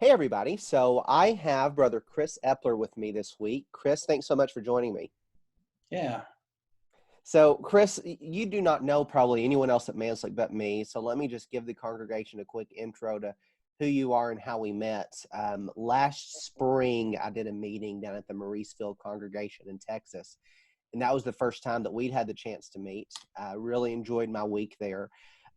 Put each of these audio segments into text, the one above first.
Hey, everybody. So I have Brother Chris Eppler with me this week. Chris, thanks so much for joining me. Yeah. So, Chris, you do not know probably anyone else at Mansley but me. So let me just give the congregation a quick intro to who you are and how we met. Last spring, I did a meeting down at the Mauriceville congregation in Texas. And that was the first time that we'd had the chance to meet. I really enjoyed my week there.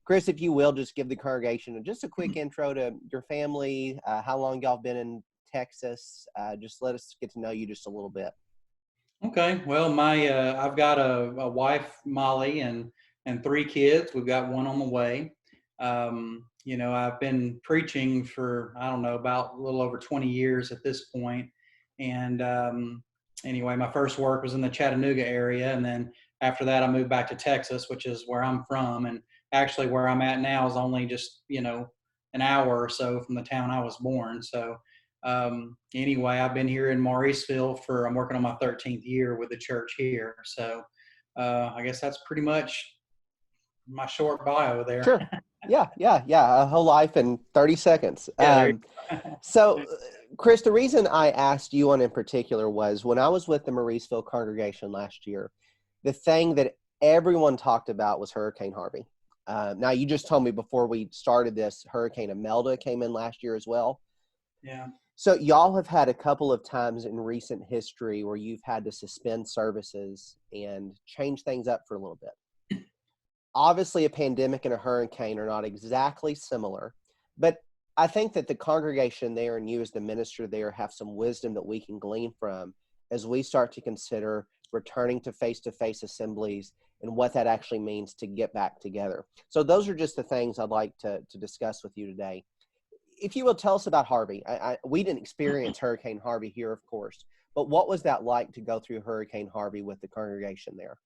Chris, if you will, just give the congregation just a quick intro to your family, how long y'all been in Texas. Just let us get to know you just a little bit. Okay. Well, I've got a wife, Molly, and three kids. We've got one on the way. I've been preaching for, I don't know, about a little over 20 years at this point. And anyway, my first work was in the Chattanooga area. And then after that, I moved back to Texas, which is where I'm from. And actually where I'm at now is only just, an hour or so from the town I was born. So anyway, I've been here in Mauriceville I'm working on my 13th year with the church here. So I guess that's pretty much my short bio there. Sure. Yeah. A whole life in 30 seconds. Yeah, there you go. So, Chris, the reason I asked you on in particular was when I was with the Mauriceville congregation last year, the thing that everyone talked about was Hurricane Harvey. Now, you just told me before we started this, Hurricane Imelda came in last year as well. Yeah. So y'all have had a couple of times in recent history where you've had to suspend services and change things up for a little bit. Obviously, a pandemic and a hurricane are not exactly similar, but I think that the congregation there and you as the minister there have some wisdom that we can glean from as we start to consider returning to face-to-face assemblies and what that actually means to get back together. So those are just the things I'd like to discuss with you today. If you will, tell us about Harvey. We didn't experience Hurricane Harvey here, of course, but what was that like to go through Hurricane Harvey with the congregation there?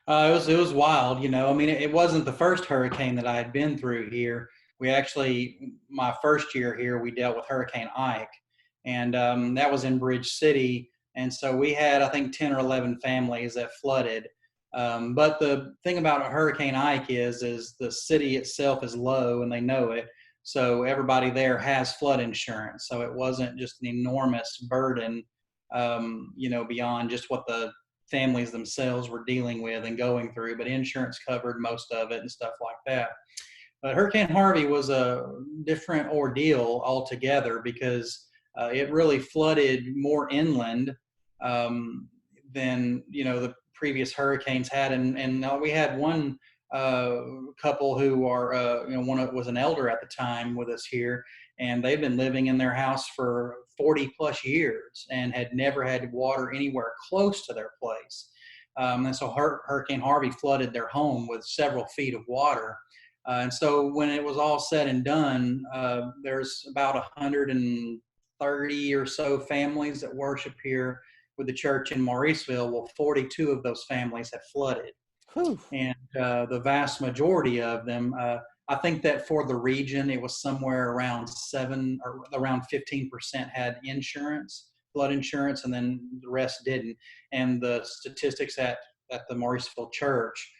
It was wild, I mean, it wasn't the first hurricane that I had been through here. My first year here, we dealt with Hurricane Ike, and that was in Bridge City. And so we had, I think, 10 or 11 families that flooded. But the thing about Hurricane Ike is the city itself is low and they know it. So everybody there has flood insurance. So it wasn't just an enormous burden, beyond just what the families themselves were dealing with and going through, but insurance covered most of it and stuff like that. But Hurricane Harvey was a different ordeal altogether because it really flooded more inland than the previous hurricanes had, and we had one couple who are one was an elder at the time with us here, and they've been living in their house for 40 plus years and had never had water anywhere close to their place. And so Hurricane Harvey flooded their home with several feet of water. And so when it was all said and done, there's about 130 or so families that worship here with the church in Mauriceville. Well, 42 of those families have flooded. Whew. And the vast majority of them, I think that for the region, it was somewhere around 15% had insurance, flood insurance, and then the rest didn't. And the statistics at the Mauriceville church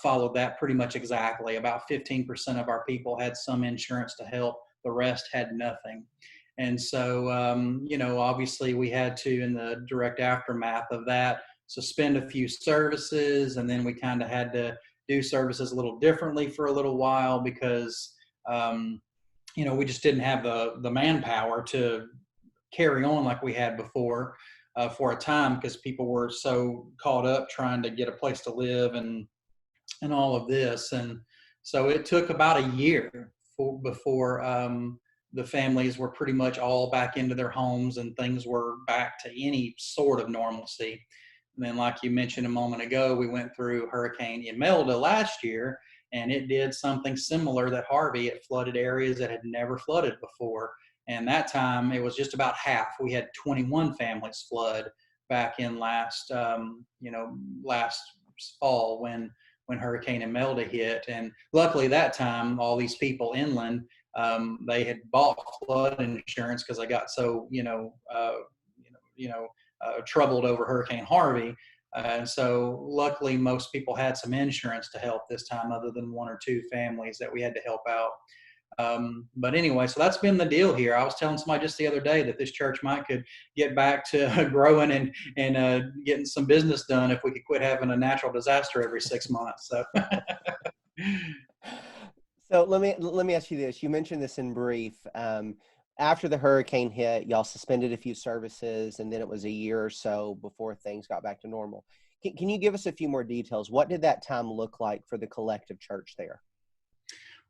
followed that pretty much exactly. About 15% of our people had some insurance to help. The rest had nothing. And so, obviously we had to, in the direct aftermath of that, suspend a few services, and then we kind of had to do services a little differently for a little while because we just didn't have the manpower to carry on like we had before for a time, because people were so caught up trying to get a place to live and all of this. And so it took about a year before the families were pretty much all back into their homes and things were back to any sort of normalcy. And then, like you mentioned a moment ago, we went through Hurricane Imelda last year, and it did something similar that Harvey. It flooded areas that had never flooded before. And that time, it was just about half. We had 21 families flood back in last fall when Hurricane Imelda hit. And luckily that time, all these people inland, they had bought flood insurance because they got so troubled over Hurricane Harvey. And so luckily most people had some insurance to help this time, other than one or two families that we had to help out. But anyway, so that's been the deal here. I was telling somebody just the other day that this church could get back to growing and getting some business done if we could quit having a natural disaster every 6 months. So. So let me ask you this. You mentioned this in brief. After the hurricane hit, y'all suspended a few services, and then it was a year or so before things got back to normal. Can you give us a few more details? What did that time look like for the collective church there?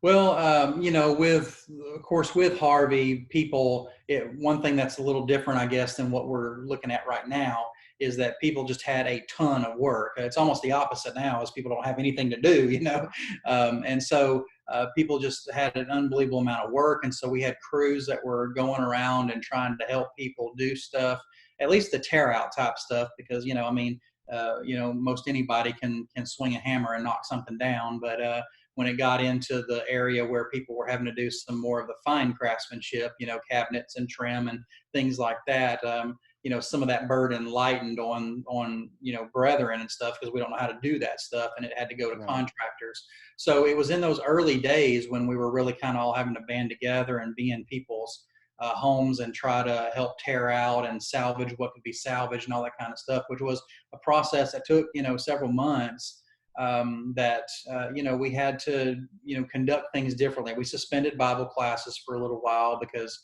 Well, of course, with Harvey, one thing that's a little different, I guess, than what we're looking at right now is that people just had a ton of work. It's almost the opposite now, is people don't have anything to do, and so people just had an unbelievable amount of work. And so we had crews that were going around and trying to help people do stuff, at least the tear out type stuff, because, most anybody can swing a hammer and knock something down. But when it got into the area where people were having to do some more of the fine craftsmanship, cabinets and trim and things like that, some of that burden lightened on brethren and stuff, because we don't know how to do that stuff, and it had to go to contractors. So it was in those early days when we were really kind of all having to band together and be in people's homes and try to help tear out and salvage what could be salvaged and all that kind of stuff, which was a process that took, several months. We had to, conduct things differently. We suspended Bible classes for a little while because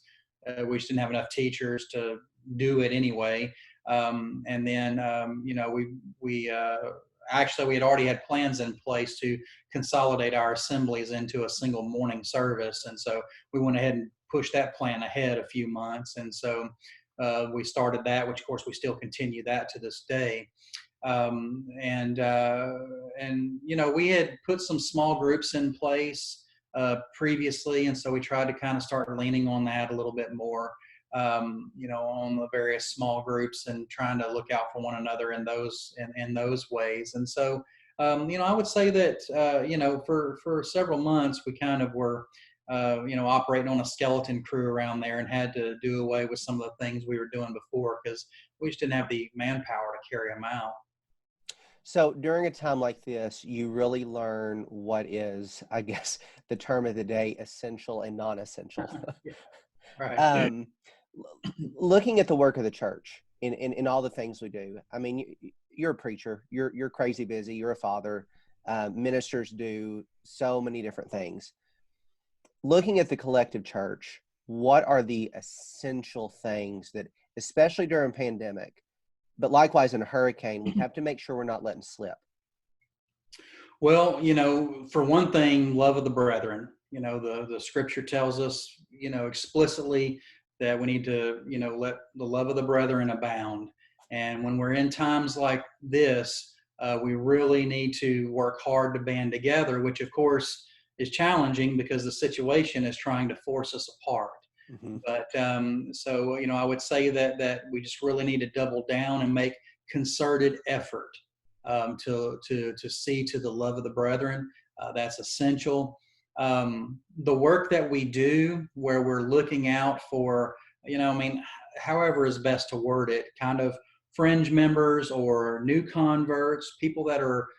we just didn't have enough teachers to do it anyway. And then, we had already had plans in place to consolidate our assemblies into a single morning service. And so we went ahead and pushed that plan ahead a few months. And so we started that, which of course we still continue that to this day. We had put some small groups in place previously, and so we tried to kind of start leaning on that a little bit more, on the various small groups and trying to look out for one another in those ways. And so, I would say that for several months we kind of were operating on a skeleton crew around there, and had to do away with some of the things we were doing before because we just didn't have the manpower to carry them out. So during a time like this, you really learn what is, I guess, the term of the day, essential and non-essential. Yeah. Right. Looking at the work of the church in all the things we do. I mean, you're a preacher, you're crazy busy, you're a father, ministers do so many different things. Looking at the collective church, what are the essential things that, especially during pandemic, but likewise in a hurricane, we have to make sure we're not letting slip? Well, for one thing, love of the brethren. The scripture tells us, explicitly that we need to, let the love of the brethren abound. And when we're in times like this, we really need to work hard to band together, which of course is challenging because the situation is trying to force us apart. Mm-hmm. But I would say that we just really need to double down and make concerted effort to see to the love of the brethren. That's essential. The work that we do, where we're looking out for, however is best to word it, kind of fringe members or new converts, people that are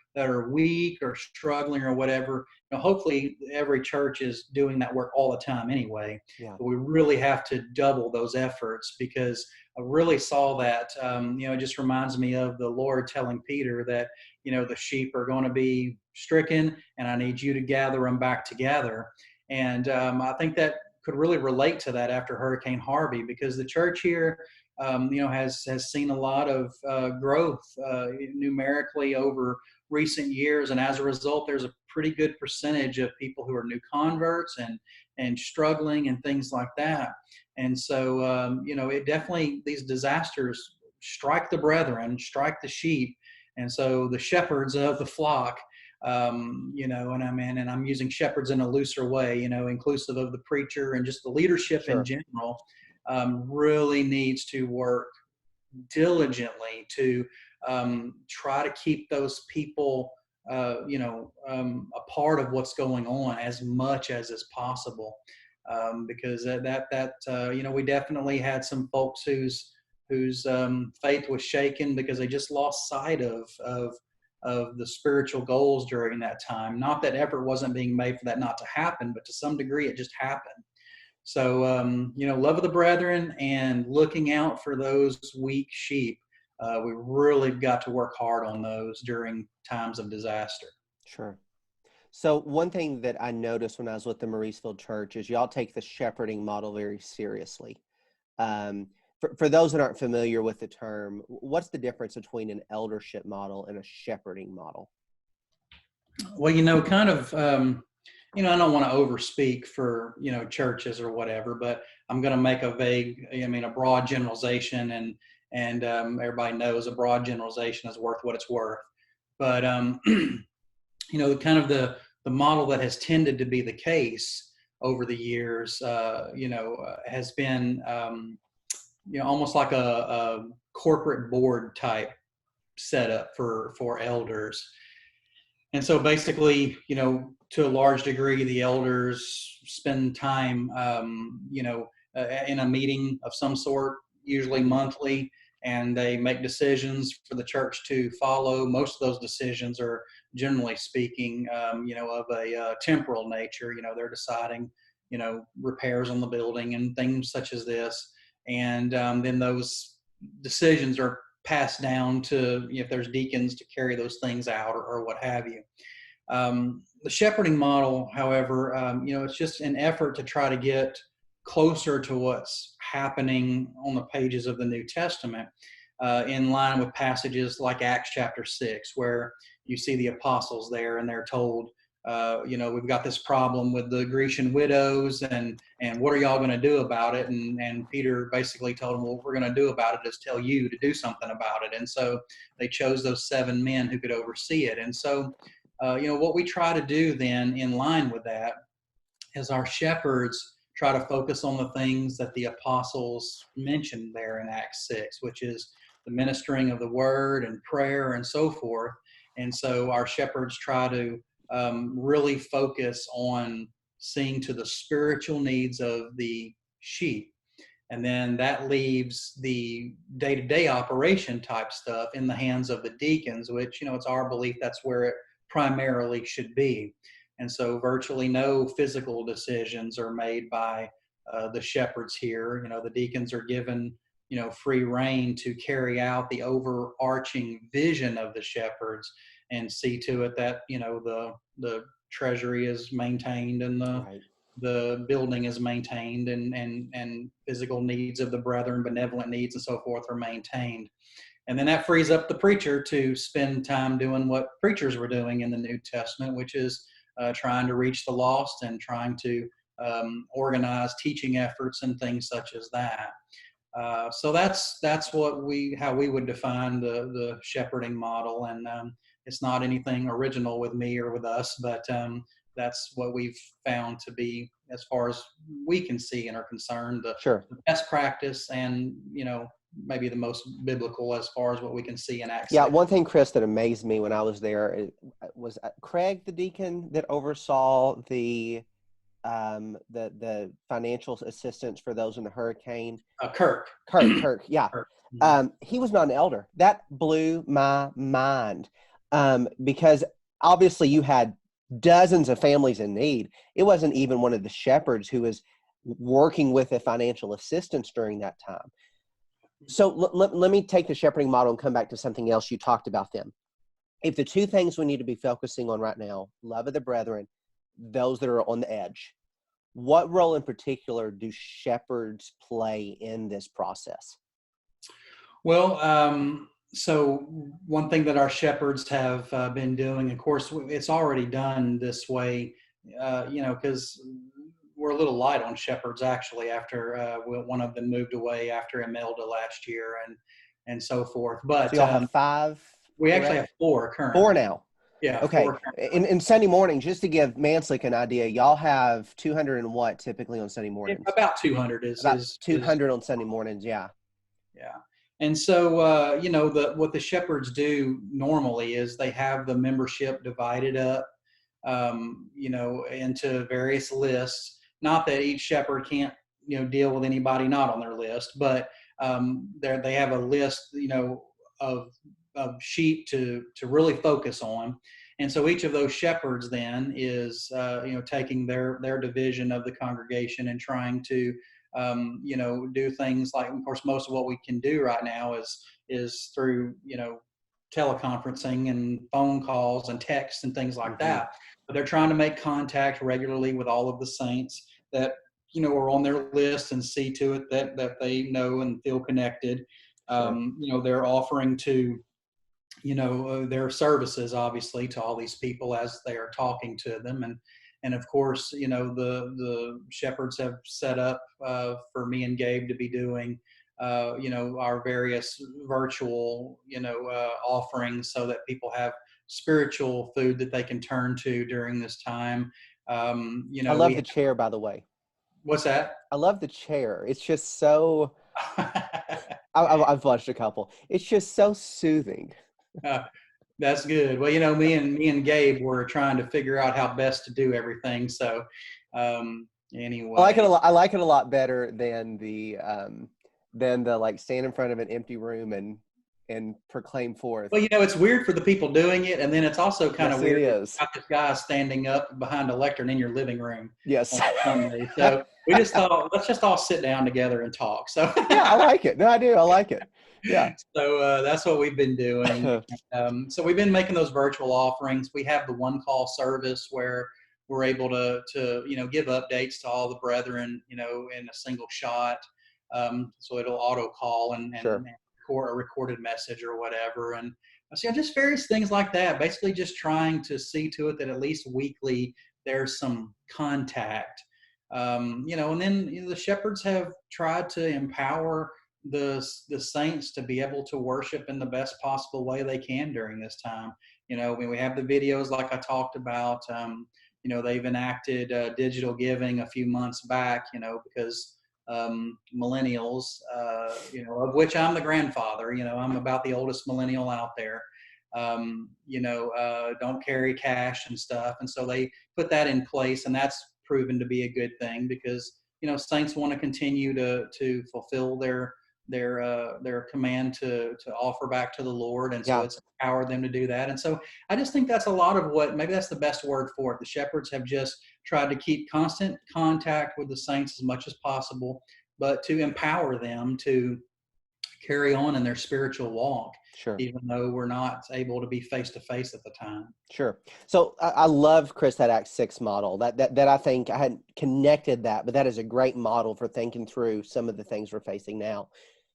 weak or struggling or whatever. Hopefully every church is doing that work all the time anyway. Yeah. But we really have to double those efforts, because I really saw that, it just reminds me of the Lord telling Peter that, the sheep are going to be stricken and I need you to gather them back together. And I think that could really relate to that after Hurricane Harvey, because the church here, has seen a lot of growth numerically over recent years. And as a result, there's a pretty good percentage of people who are new converts and struggling and things like that. And so, it definitely, these disasters strike the brethren, strike the sheep. And so the shepherds of the flock, and I'm using shepherds in a looser way, inclusive of the preacher and just the leadership in general, really needs to work diligently to try to keep those people, a part of what's going on as much as is possible. Because we definitely had some folks whose faith was shaken because they just lost sight of of the spiritual goals during that time. Not that effort wasn't being made for that not to happen, but to some degree it just happened. So, love of the brethren and looking out for those weak sheep. We really got to work hard on those during times of disaster. Sure. So one thing that I noticed when I was with the Mauriceville church is y'all take the shepherding model very seriously. For those that aren't familiar with the term, what's the difference between an eldership model and a shepherding model? Well, I don't want to overspeak for, churches or whatever, but I'm going to make a broad generalization, and everybody knows a broad generalization is worth what it's worth. But, the model that has tended to be the case over the years, has been, almost like a corporate board type setup for elders. And so basically, to a large degree, the elders spend time, in a meeting of some sort, usually monthly, and they make decisions for the church to follow. Most of those decisions are, generally speaking, of a temporal nature. They're deciding, repairs on the building and things such as this. And then those decisions are passed down to, if there's deacons, to carry those things out or what have you. The shepherding model, however, it's just an effort to try to get closer to what's happening on the pages of the New Testament, in line with passages like Acts chapter 6, where you see the apostles there and they're told, we've got this problem with the Grecian widows, and what are y'all going to do about it? And Peter basically told them, well, what we're going to do about it is tell you to do something about it. And so they chose those 7 men who could oversee it. And so, what we try to do then in line with that is our shepherds try to focus on the things that the apostles mentioned there in Acts 6, which is the ministering of the word and prayer and so forth. And so our shepherds try to really focus on seeing to the spiritual needs of the sheep. And then that leaves the day-to-day operation type stuff in the hands of the deacons, which, it's our belief that's where it primarily should be. And so virtually no physical decisions are made by the shepherds here. The deacons are given, free rein to carry out the overarching vision of the shepherds and see to it that, the treasury is maintained and the building is maintained, and physical needs of the brethren, benevolent needs and so forth are maintained. And then that frees up the preacher to spend time doing what preachers were doing in the New Testament, which is trying to reach the lost and trying to organize teaching efforts and things such as that. So that's how we would define the shepherding model. And it's not anything original with me or with us, but that's what we've found to be, as far as we can see and are concerned, the best practice, and maybe the most biblical as far as what we can see in Acts. Yeah, one thing, Chris, that amazed me when I was there was Craig, the deacon that oversaw the financial assistance for those in the hurricane. Kirk, yeah. Kirk. He was not an elder. That blew my mind, because obviously you had dozens of families in need. It wasn't even one of the shepherds who was working with the financial assistance during that time. So let me take the shepherding model and come back to something else you talked about then. If the 2 things we need to be focusing on right now, love of the brethren, those that are on the edge, what role in particular do shepherds play in this process? Well, so one thing that our shepherds have been doing, of course, it's already done this way, because we're a little light on shepherds actually after one of them moved away after Imelda last year and so forth. But so y'all have 5? We actually have 4 currently. 4 now. Yeah. Okay. In Sunday morning, just to give Manslick an idea, y'all have 200 and what typically on Sunday mornings? About 200 about 200 on Sunday mornings. Yeah. Yeah. And so, what the shepherds do normally is they have the membership divided up, into various lists. Not that each shepherd can't, deal with anybody not on their list, but they have a list, of of sheep to really focus on. And so each of those shepherds then is, taking their division of the congregation and trying to, do things like, of course, most of what we can do right now is through, teleconferencing and phone calls and texts and things like that. But they're trying to make contact regularly with all of the saints that, are on their list, and see to it that they know and feel connected. Sure. They're offering to, their services, obviously, to all these people as they are talking to them. And of course, the shepherds have set up for me and Gabe to be doing, our various virtual, offerings, so that people have spiritual food that they can turn to during this time. I love the chair, by the way. What's that? I love the chair. It's just so, I've watched a couple. It's just so soothing. That's good. Well, me and Gabe were trying to figure out how best to do everything. So, anyway, I like it a lot better than the like stand in front of an empty room and proclaim forth. Well, it's weird for the people doing it, and then it's also kind of weird. It is. Got this guy standing up behind a lectern in your living room. Yes. On Sunday. So we just thought, let's just all sit down together and talk. So yeah, I like it. No, I do. I like it. Yeah. So that's what we've been doing. So we've been making those virtual offerings. We have the one call service where we're able to give updates to all the brethren, in a single shot. So it'll auto call and sure. record a recorded message or whatever. And so just various things like that. Basically just trying to see to it that at least weekly there's some contact. And then the shepherds have tried to empower the saints to be able to worship in the best possible way they can during this time. When we have the videos like I talked about, they've enacted digital giving a few months back, because millennials, of which I'm the grandfather, I'm about the oldest millennial out there, don't carry cash and stuff. And so they put that in place, and that's proven to be a good thing because, saints want to continue to fulfill their command to offer back to the Lord. And so it's empowered them to do that. And so I just think that's a lot of what, maybe that's the best word for it. The shepherds have just tried to keep constant contact with the saints as much as possible, but to empower them to carry on in their spiritual walk. Sure. Even though we're not able to be face to face at the time. Sure. So I love, Chris, that Acts 6 model that I think I hadn't connected that, but that is a great model for thinking through some of the things we're facing now.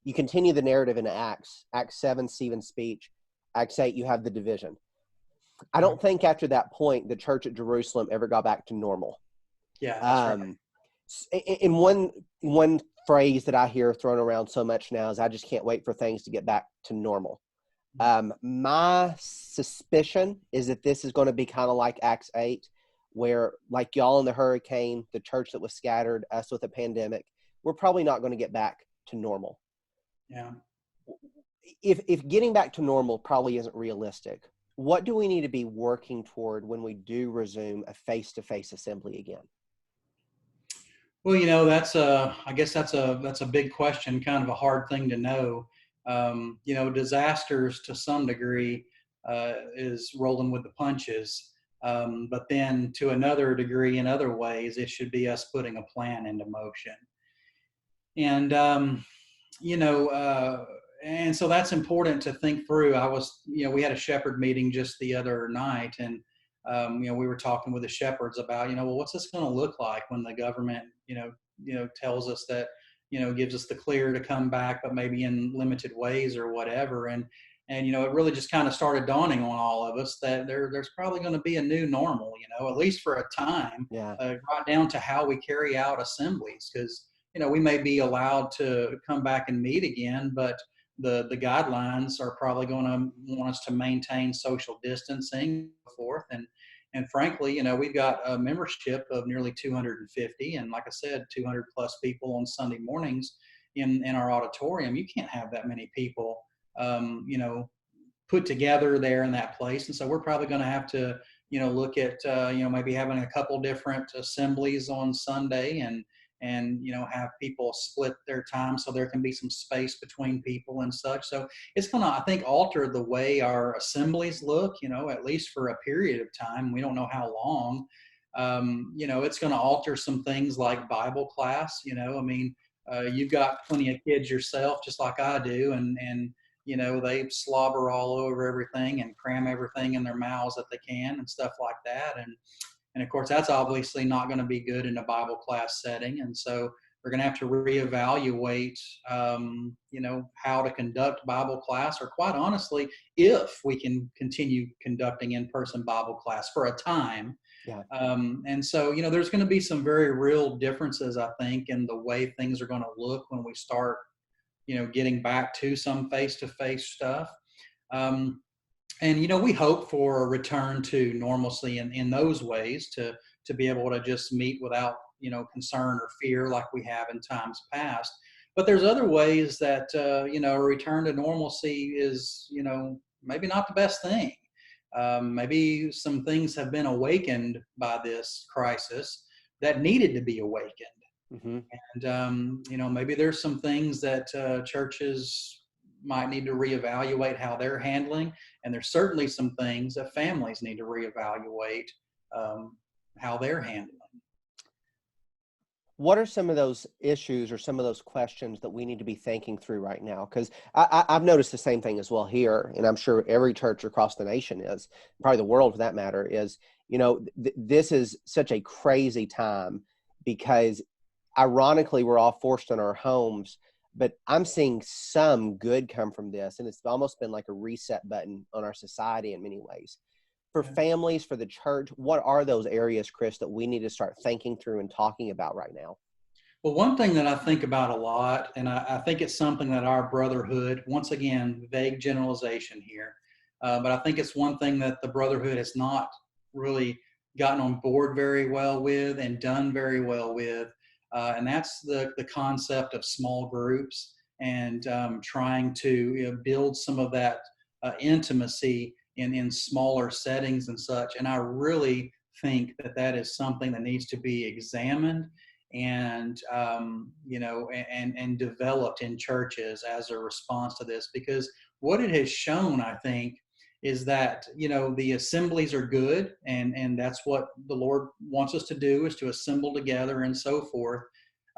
You continue the narrative in Acts 7, Stephen's speech, Acts 8, you have the division. I don't think after that point, the church at Jerusalem ever got back to normal. Yeah. That's right. In one phrase that I hear thrown around so much now is I just can't wait for things to get back to normal. My suspicion is that this is going to be kind of like Acts 8, where like y'all in the hurricane, the church that was scattered, us with a pandemic, we're probably not going to get back to normal. Yeah. If getting back to normal probably isn't realistic, what do we need to be working toward when we do resume a face-to-face assembly again? Well, I guess that's a big question, kind of a hard thing to know. Disasters to some degree is rolling with the punches. But then to another degree, in other ways, it should be us putting a plan into motion. And, and so that's important to think through. We had a shepherd meeting just the other night, and, we were talking with the shepherds about, well, what's this going to look like when the government, tells us that, gives us the clear to come back, but maybe in limited ways or whatever. And it really just kind of started dawning on all of us that there's probably going to be a new normal, at least for a time, right down to how we carry out assemblies. Because, we may be allowed to come back and meet again, but the guidelines are probably going to want us to maintain social distancing and so forth. And frankly, we've got a membership of nearly 250, and like I said, 200 plus people on Sunday mornings in our auditorium. You can't have that many people, put together there in that place. And so we're probably going to have to, look at, maybe having a couple different assemblies on Sunday and and have people split their time so there can be some space between people and such. So it's going to, I think, alter the way our assemblies look, at least for a period of time. We don't know how long. It's going to alter some things like Bible class. You've got plenty of kids yourself, just like I do, and they slobber all over everything and cram everything in their mouths that they can and stuff like that. And of course, that's obviously not going to be good in a Bible class setting. And so we're going to have to reevaluate, how to conduct Bible class, or quite honestly, if we can continue conducting in-person Bible class for a time. Yeah. And so, there's going to be some very real differences, I think, in the way things are going to look when we start, getting back to some face-to-face stuff. And we hope for a return to normalcy in those ways, to be able to just meet without, concern or fear like we have in times past. But there's other ways that, a return to normalcy is, maybe not the best thing. Maybe some things have been awakened by this crisis that needed to be awakened. Mm-hmm. And, maybe there's some things that churches might need to reevaluate how they're handling. And there's certainly some things that families need to reevaluate how they're handling. What are some of those issues or some of those questions that we need to be thinking through right now? Because I've noticed the same thing as well here, and I'm sure every church across the nation is, probably the world for that matter, is, this is such a crazy time because ironically we're all forced in our homes, but I'm seeing some good come from this, and it's almost been like a reset button on our society in many ways. For families, for the church, what are those areas, Chris, that we need to start thinking through and talking about right now? Well, one thing that I think about a lot, and I think it's something that our brotherhood, once again, vague generalization here, but I think it's one thing that the brotherhood has not really gotten on board very well with and done very well with, and that's the concept of small groups and trying to build some of that intimacy in smaller settings and such. And I really think that is something that needs to be examined and and developed in churches as a response to this, because what it has shown, I think, is that the assemblies are good, and that's what the Lord wants us to do, is to assemble together and so forth.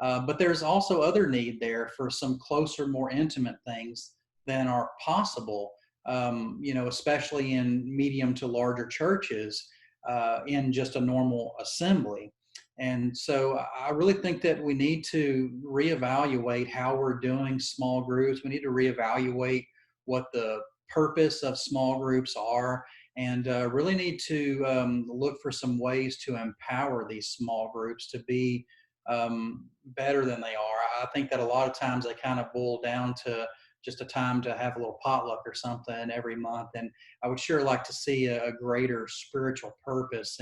But there's also other need there for some closer, more intimate things than are possible, especially in medium to larger churches, in just a normal assembly. And so I really think that we need to reevaluate how we're doing small groups. We need to reevaluate what the purpose of small groups are, and really need to look for some ways to empower these small groups to be better than they are. I think that a lot of times they kind of boil down to just a time to have a little potluck or something every month. And I would sure like to see a greater spiritual purpose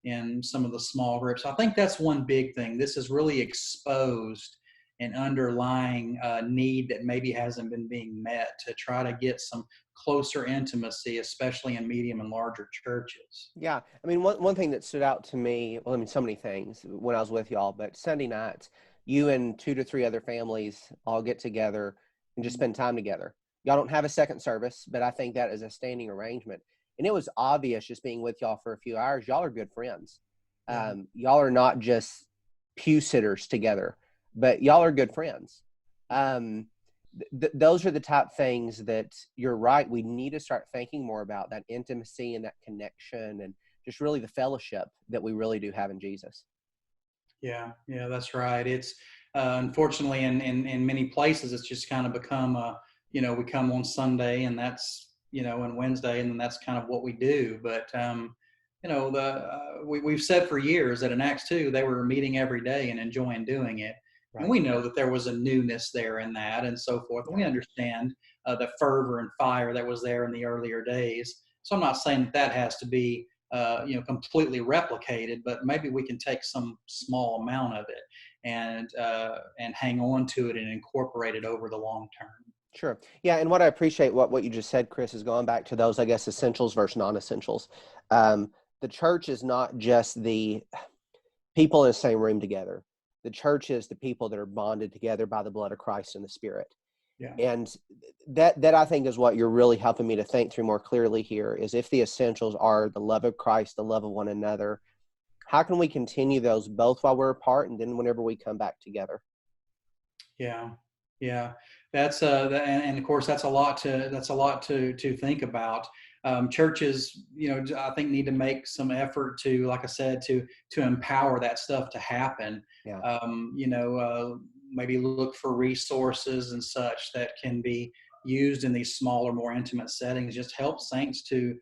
in some of the small groups. I think that's one big thing. This has really exposed an underlying need that maybe hasn't been being met, to try to get some closer intimacy, especially in medium and larger churches. Yeah. I mean, one thing that stood out to me, well, I mean, so many things when I was with y'all, but Sunday nights, you and 2 to 3 other families all get together and just spend time together. Y'all don't have a second service, but I think that is a standing arrangement. And it was obvious just being with y'all for a few hours, y'all are good friends. Y'all are not just pew sitters together, but y'all are good friends. Those are the type things that, you're right, we need to start thinking more about, that intimacy and that connection and just really the fellowship that we really do have in Jesus. Yeah, that's right. It's unfortunately in many places, it's just kind of become we come on Sunday and that's, and Wednesday, and then that's kind of what we do. But we've said for years that in Acts 2 they were meeting every day and enjoying doing it. Right. And we know that there was a newness there in that and so forth. And we understand the fervor and fire that was there in the earlier days. So I'm not saying that has to be completely replicated, but maybe we can take some small amount of it and hang on to it and incorporate it over the long term. Sure. Yeah. And what I appreciate what you just said, Chris, is going back to those, I guess, essentials versus non-essentials. The church is not just the people in the same room together. The church is the people that are bonded together by the blood of Christ and the Spirit. Yeah. And that I think is what you're really helping me to think through more clearly here, is if the essentials are the love of Christ, the love of one another, how can we continue those both while we're apart and then whenever we come back together? Yeah. Yeah. That's and of course that's a lot to think about. Churches, I think need to make some effort to, like I said, to empower that stuff to happen. Yeah. Maybe look for resources and such that can be used in these smaller, more intimate settings. Just help saints to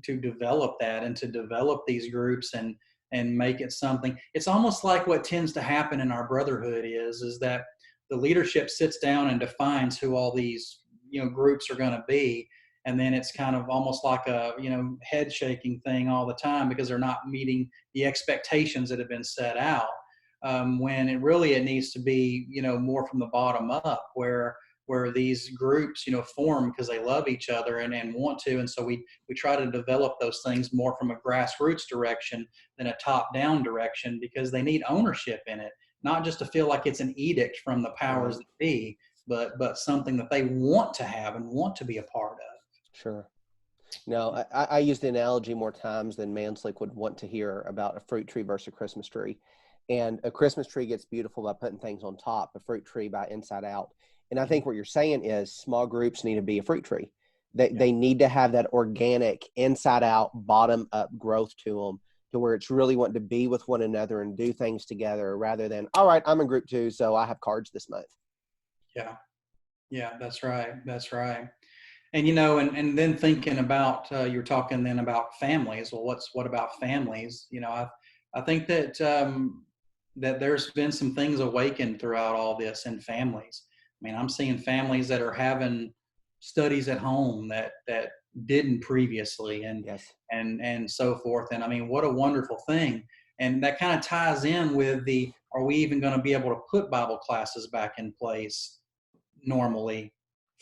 develop that and to develop these groups and make it something. It's almost like what tends to happen in our brotherhood is that the leadership sits down and defines who all these groups are going to be, and then it's kind of almost like a head shaking thing all the time because they're not meeting the expectations that have been set out. When it needs to be more from the bottom up, where these groups form because they love each other and want to, and so we try to develop those things more from a grassroots direction than a top down direction, because they need ownership in it, not just to feel like it's an edict from the powers that be, but something that they want to have and want to be a part of. Sure. No, I use the analogy more times than Manslick would want to hear about a fruit tree versus a Christmas tree. And a Christmas tree gets beautiful by putting things on top, a fruit tree by inside out. And I think what you're saying is small groups need to be a fruit tree. They need to have that organic, inside out, bottom up growth to them, to where it's really wanting to be with one another and do things together rather than, all right, I'm in group 2, so I have cards this month. Yeah. Yeah, that's right. That's right. And, and then thinking about, you were talking then about families. Well, what about families? I think that, that there's been some things awakened throughout all this in families. I mean, I'm seeing families that are having studies at home that didn't previously, and Yes. and so forth. And I mean, what a wonderful thing. And that kind of ties in with are we even going to be able to put Bible classes back in place normally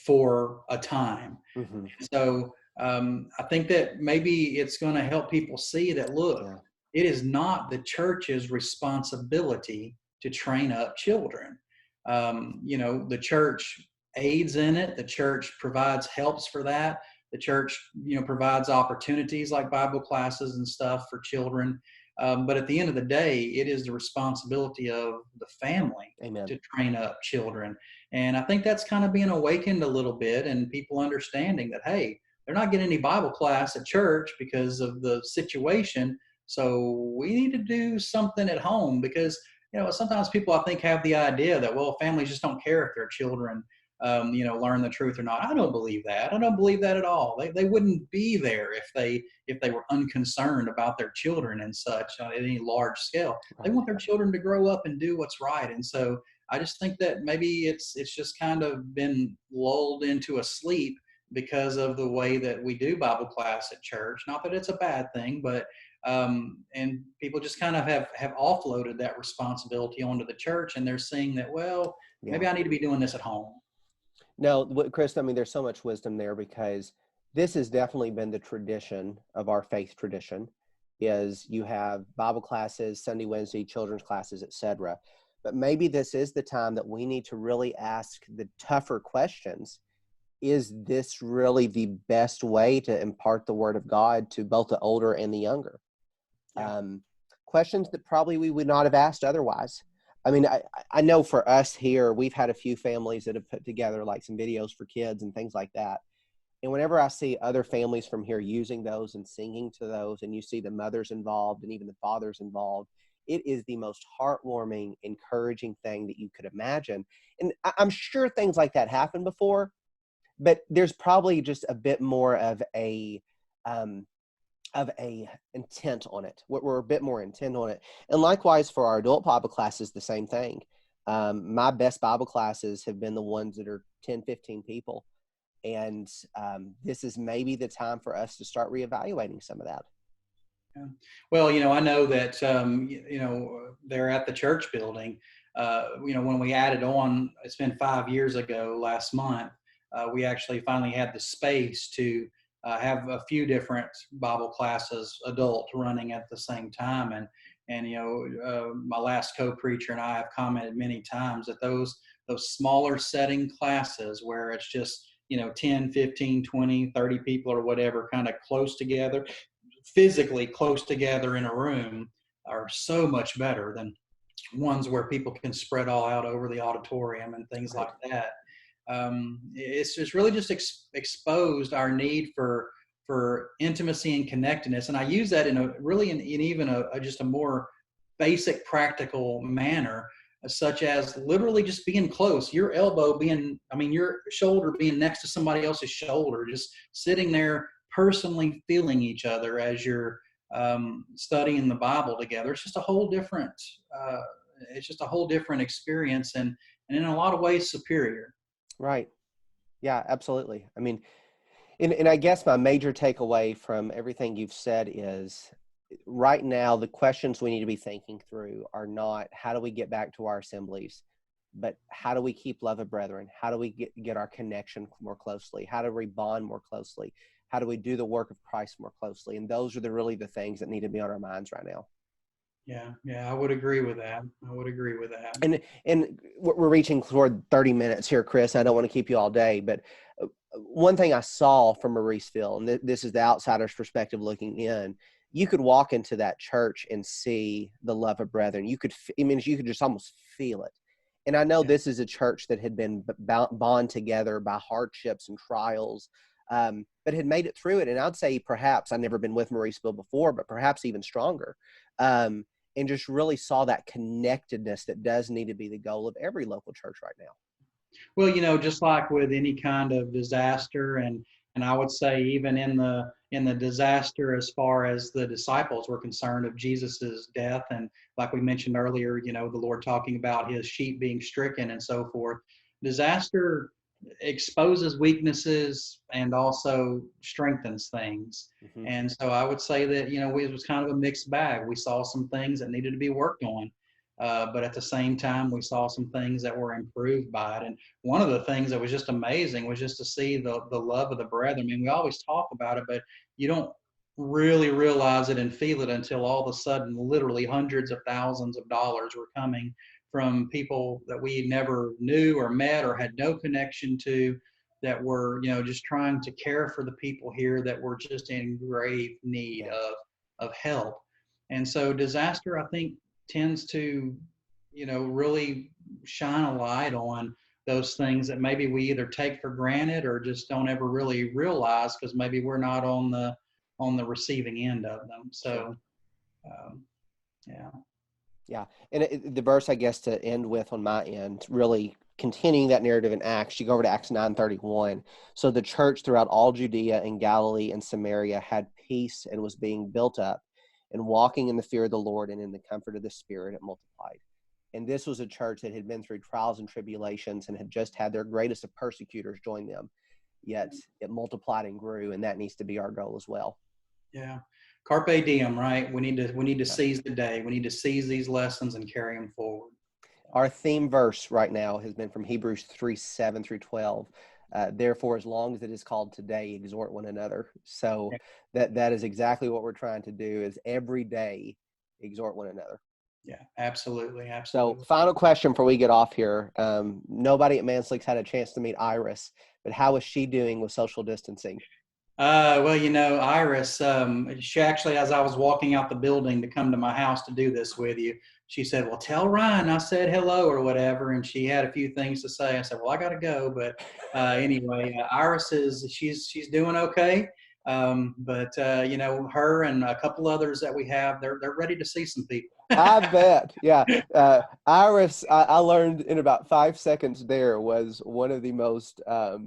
for a time? Mm-hmm. So I think that maybe it's going to help people see that, look, it is not the church's responsibility to train up children. The church aids in it. The church provides helps for that. The church, provides opportunities like Bible classes and stuff for children. But at the end of the day, it is the responsibility of the family Amen. to train up children. And I think that's kind of being awakened a little bit, and people understanding that, hey, they're not getting any Bible class at church because of the situation. So we need to do something at home, because, sometimes people, I think, have the idea that, well, families just don't care if their children, learn the truth or not. I don't believe that. I don't believe that at all. They wouldn't be there if they were unconcerned about their children and such at any large scale. They want their children to grow up and do what's right. And so I just think that maybe it's just kind of been lulled into a sleep because of the way that we do Bible class at church. Not that it's a bad thing, but and people just kind of have offloaded that responsibility onto the church, and they're seeing that, well, maybe I need to be doing this at home. No, Chris, I mean, there's so much wisdom there, because this has definitely been the tradition of our faith tradition, is you have Bible classes, Sunday, Wednesday, children's classes, etc. But maybe this is the time that we need to really ask the tougher questions. Is this really the best way to impart the word of God to both the older and the younger? Yeah. Questions that probably we would not have asked otherwise. I mean, I know for us here, we've had a few families that have put together like some videos for kids and things like that. And whenever I see other families from here using those and singing to those, and you see the mothers involved and even the fathers involved, it is the most heartwarming, encouraging thing that you could imagine. And I'm sure things like that happened before, but there's probably just a bit more of a intent on it. We're a bit more intent on it. And likewise for our adult Bible classes, the same thing. My best Bible classes have been the ones that are 10, 15 people. And this is maybe the time for us to start reevaluating some of that. Yeah. Well, I know that, they're at the church building. When we added on, it's been 5 years ago last month, we actually finally had the space to have a few different Bible classes, adult, running at the same time. And my last co-preacher and I have commented many times that those smaller setting classes where it's just 10, 15, 20, 30 people or whatever, kind of close together, physically close together in a room, are so much better than ones where people can spread all out over the auditorium and things like that. It's just really just exposed our need for intimacy and connectedness. And I use that in even just a more basic practical manner, such as literally just being close, your shoulder being next to somebody else's shoulder, just sitting there personally feeling each other as you're studying the Bible together. It's just a whole different experience, and in a lot of ways superior. Right. Yeah, absolutely. I mean, and I guess my major takeaway from everything you've said is, right now, the questions we need to be thinking through are not how do we get back to our assemblies, but how do we keep love of brethren? How do we get our connection more closely? How do we bond more closely? How do we do the work of Christ more closely? And those are really the things that need to be on our minds right now. Yeah, I would agree with that. And we're reaching toward 30 minutes here, Chris. I don't want to keep you all day, but one thing I saw from Mauriceville, and this is the outsider's perspective looking in, you could walk into that church and see the love of brethren. You could just almost feel it. And I know this is a church that had been bond together by hardships and trials, but had made it through it. And I'd say perhaps, I've never been with Mauriceville before, but perhaps even stronger. And just really saw that connectedness that does need to be the goal of every local church right now. Well, just like with any kind of disaster, and I would say even in the disaster as far as the disciples were concerned of Jesus's death, and like we mentioned earlier, the Lord talking about his sheep being stricken and so forth, disaster exposes weaknesses and also strengthens things. Mm-hmm. And so I would say that, it was kind of a mixed bag. We saw some things that needed to be worked on. But at the same time, we saw some things that were improved by it. And one of the things that was just amazing was just to see the love of the brethren. I mean, we always talk about it, but you don't really realize it and feel it until all of a sudden, literally hundreds of thousands of dollars were coming from people that we never knew or met or had no connection to, that were, just trying to care for the people here that were just in grave need of help. And so disaster, I think, tends to, really shine a light on those things that maybe we either take for granted or just don't ever really realize because maybe we're not on the receiving end of them. So, Yeah. And the verse, I guess, to end with on my end, really continuing that narrative in Acts, you go over to Acts 9:31. So the church throughout all Judea and Galilee and Samaria had peace and was being built up, and walking in the fear of the Lord and in the comfort of the Spirit, it multiplied. And this was a church that had been through trials and tribulations and had just had their greatest of persecutors join them. Yet it multiplied and grew, and that needs to be our goal as well. Yeah. Carpe diem, right? We need to seize the day. We need to seize these lessons and carry them forward. Our theme verse right now has been from Hebrews 3:7-12. Therefore, as long as it is called today, exhort one another. So that is exactly what we're trying to do, is every day exhort one another. Yeah, absolutely. So final question before we get off here. Nobody at Manslick's had a chance to meet Iris, but how is she doing with social distancing? Well, Iris, she actually, as I was walking out the building to come to my house to do this with you, she said, well, tell Ryan I said hello or whatever. And she had a few things to say. I said, well, I got to go. But anyway, Iris she's doing okay. But her and a couple others that we have, they're ready to see some people. I bet. Yeah. Iris, I learned in about 5 seconds there, was one of the most, I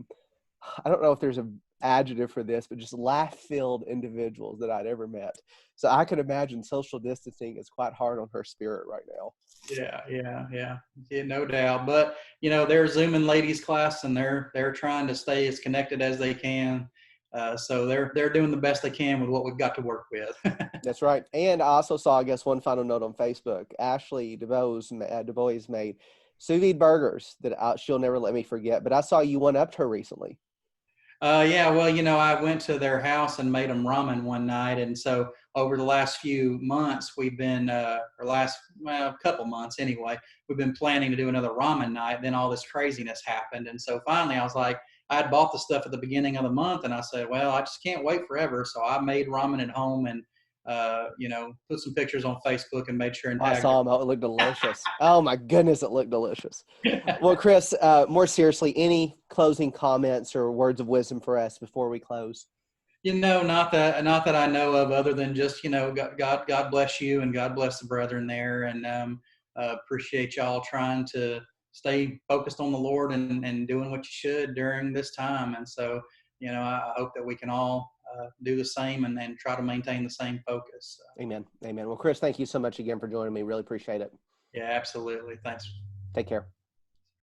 don't know if there's an adjective for this, but just laugh-filled individuals that I'd ever met. So I could imagine social distancing is quite hard on her spirit right now. Yeah, no doubt. But they're Zooming ladies class, and they're trying to stay as connected as they can. So they're doing the best they can with what we've got to work with. That's right. And I also saw, I guess, one final note on Facebook. Ashley DuBois made sous vide burgers that she'll never let me forget. But I saw you went up to her recently. Yeah, well, I went to their house and made them ramen one night. And so over the last few months, we've been, couple months anyway, we've been planning to do another ramen night. Then all this craziness happened. And so finally I was like, I had bought the stuff at the beginning of the month and I said, well, I just can't wait forever. So I made ramen at home and, put some pictures on Facebook and made sure and I tagged saw them. Oh, it looked delicious. Oh my goodness, it looked delicious. Well, Chris, more seriously, any closing comments or words of wisdom for us before we close? Not that I know of, other than just, God bless you and God bless the brethren there, and appreciate y'all trying to stay focused on the Lord and doing what you should during this time. And so, I hope that we can all do the same and try to maintain the same focus. Amen. Amen. Well, Chris, thank you so much again for joining me. Really appreciate it. Yeah, absolutely. Thanks. Take care.